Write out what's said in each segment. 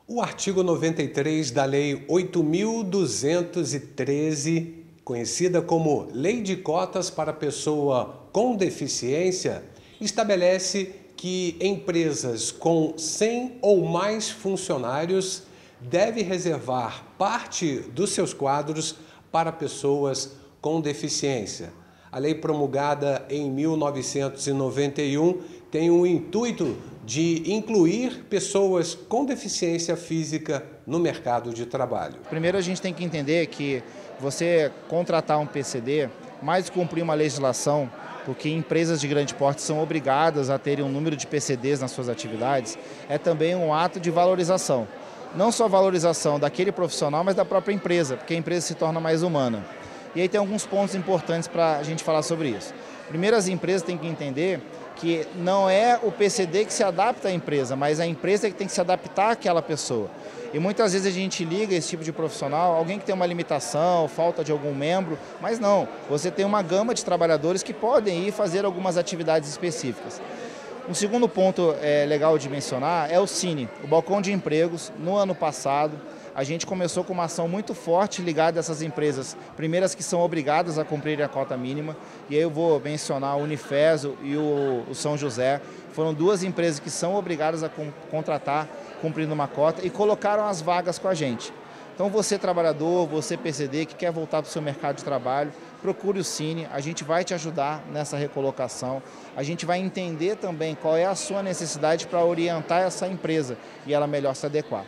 O artigo 93 da Lei 8.213, conhecida como Lei de Cotas para Pessoa com Deficiência, estabelece que empresas com 100 ou mais funcionários devem reservar parte dos seus quadros para pessoas com deficiência. A lei promulgada em 1991 tem o intuito de incluir pessoas com deficiência física no mercado de trabalho. Primeiro a gente tem que entender que você contratar um PCD, mais cumprir uma legislação, porque empresas de grande porte são obrigadas a terem um número de PCDs nas suas atividades, é também um ato de valorização. Não só valorização daquele profissional, mas da própria empresa, porque a empresa se torna mais humana. E aí tem alguns pontos importantes para a gente falar sobre isso. Primeiro, as empresas têm que entender que não é o PCD que se adapta à empresa, mas a empresa que tem que se adaptar àquela pessoa. E muitas vezes a gente liga esse tipo de profissional, alguém que tem uma limitação, falta de algum membro, mas não, você tem uma gama de trabalhadores que podem ir fazer algumas atividades específicas. Um segundo ponto legal de mencionar é o Cine, o Balcão de Empregos. No ano passado, a gente começou com uma ação muito forte ligada a essas empresas, primeiras que são obrigadas a cumprirem a cota mínima, e aí eu vou mencionar o Unifeso e o São José, foram duas empresas que são obrigadas a contratar cumprindo uma cota e colocaram as vagas com a gente. Então você trabalhador, você PCD que quer voltar para o seu mercado de trabalho, procure o Cine, a gente vai te ajudar nessa recolocação, a gente vai entender também qual é a sua necessidade para orientar essa empresa e ela melhor se adequar.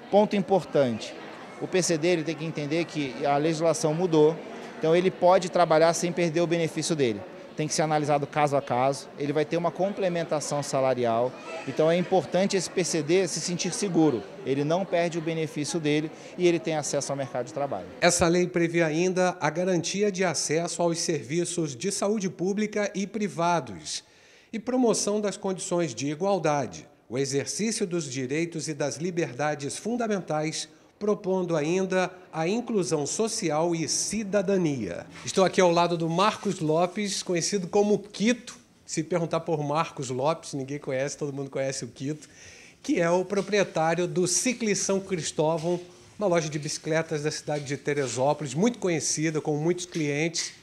Ponto importante, o PCD ele tem que entender que a legislação mudou, então ele pode trabalhar sem perder o benefício dele. Tem que ser analisado caso a caso, ele vai ter uma complementação salarial, então é importante esse PCD se sentir seguro, ele não perde o benefício dele e ele tem acesso ao mercado de trabalho. Essa lei prevê ainda a garantia de acesso aos serviços de saúde pública e privados e promoção das condições de igualdade, o exercício dos direitos e das liberdades fundamentais, propondo ainda a inclusão social e cidadania. Estou aqui ao lado do Marcos Lopes, conhecido como Quito. Se perguntar por Marcos Lopes, ninguém conhece, todo mundo conhece o Quito, que é o proprietário do Cicli São Cristóvão, uma loja de bicicletas da cidade de Teresópolis, muito conhecida, com muitos clientes.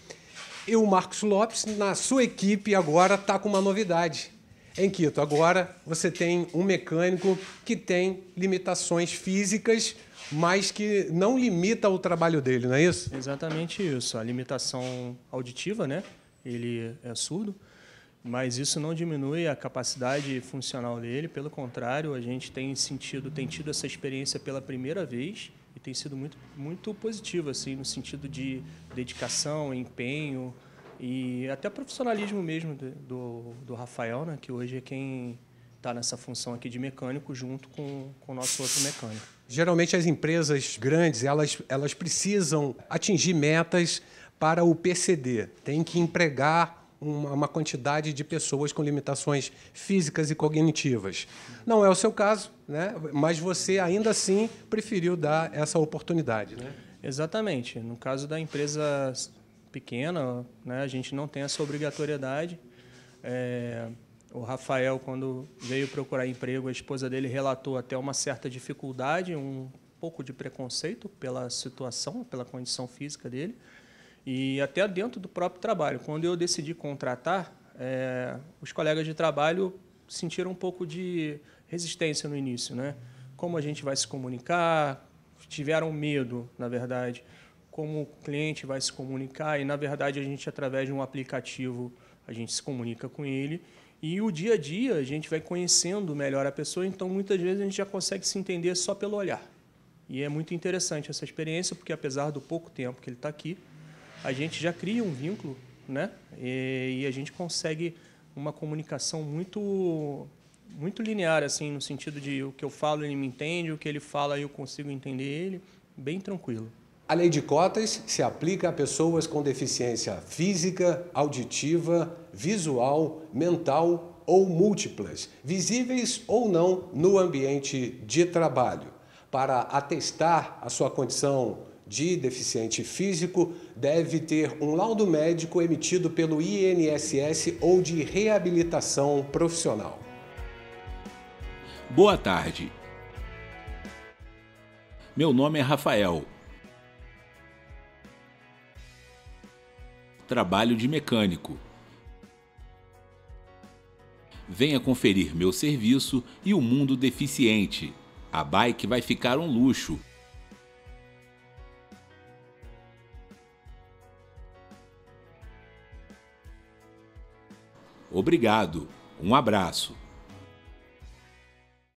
E o Marcos Lopes, na sua equipe, agora está com uma novidade. Em Quito, agora você tem um mecânico que tem limitações físicas, mas que não limita o trabalho dele, não é isso? Exatamente isso. A limitação auditiva, né? Ele é surdo, mas isso não diminui a capacidade funcional dele. Pelo contrário, a gente tem tido essa experiência pela primeira vez e tem sido muito positivo, assim, no sentido de dedicação, empenho e até profissionalismo mesmo do Rafael, né? Que hoje é quem está nessa função aqui de mecânico junto com o nosso outro mecânico. Geralmente as empresas grandes, elas precisam atingir metas para o PCD. Tem que empregar uma quantidade de pessoas com limitações físicas e cognitivas. Não é o seu caso, né? Mas você ainda assim preferiu dar essa oportunidade, né? Exatamente. No caso da empresa pequena, né, a gente não tem essa obrigatoriedade. O Rafael, quando veio procurar emprego, a esposa dele relatou até uma certa dificuldade, um pouco de preconceito pela situação, pela condição física dele, e até dentro do próprio trabalho. Quando eu decidi contratar, os colegas de trabalho sentiram um pouco de resistência no início, né? Como a gente vai se comunicar, tiveram medo, na verdade, como o cliente vai se comunicar, e, na verdade, a gente, através de um aplicativo, a gente se comunica com ele. E o dia a dia a gente vai conhecendo melhor a pessoa, então muitas vezes a gente já consegue se entender só pelo olhar. E é muito interessante essa experiência, porque apesar do pouco tempo que ele está aqui, a gente já cria um vínculo, né? E a gente consegue uma comunicação muito linear, assim, no sentido de o que eu falo ele me entende, o que ele fala eu consigo entender ele, bem tranquilo. A lei de cotas se aplica a pessoas com deficiência física, auditiva, visual, mental ou múltiplas, visíveis ou não no ambiente de trabalho. Para atestar a sua condição de deficiente físico, deve ter um laudo médico emitido pelo INSS ou de reabilitação profissional. Boa tarde. Meu nome é Rafael. Trabalho de mecânico. Venha conferir meu serviço e o mundo deficiente. A bike vai ficar um luxo. Obrigado. Um abraço.